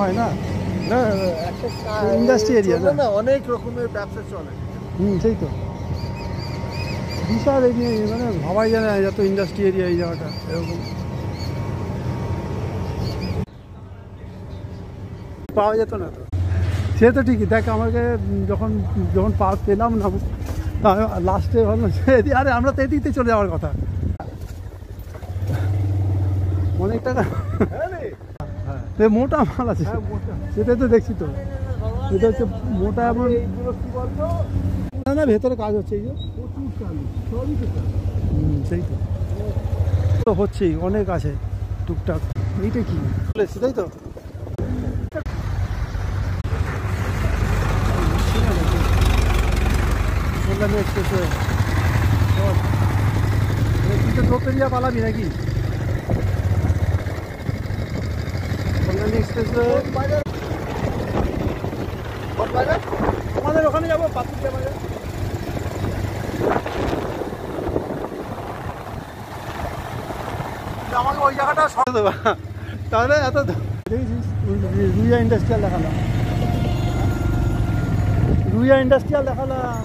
হয় না না একটা ইন্ডাস্ট্রি এরিয়া চলে না, অনেক রকমের ব্যবসা চলে। সেই তো বিশাল এরিয়া, মানে ভাবাই যায় না যত ইন্ডাস্ট্রি এরিয়া এই জায়গাটা এরকম পাওয়া যেত না। তো সে তো ঠিকই, দেখ আমাকে যখন যখন পেলাম না লাস্টে ভাবলাম আরে আমরা তো এদিকে চলে যাওয়ার কথা, অনেক টাকা মোটা মাল আছে। সেটাই তো দেখছি, তো এটা হচ্ছে মোটা এমন। না না, ভেতরে কাজ হচ্ছে, এই যে প্রচুর চালু, সবই তো চালু। সেই তো হচ্ছেই, অনেক আছে টুকটাক। এইটা কি সেটাই তো কল্যাণী এক্সপ্রেসওয়ে। তুই তো দোপেরিয়া পালাবি নাকি? কল্যাণী এক্সপ্রেসওয়ে আমাদের ওখানে যাবো, পাতুরিয়া বাজার। আমাকে ওই জায়গাটা সরে দেবা, তাহলে এত দেখেছিস রুইয়া ইন্ডাস্ট্রিয়াল দেখালাম, রুইয়া ইন্ডাস্ট্রিয়াল দেখালাম।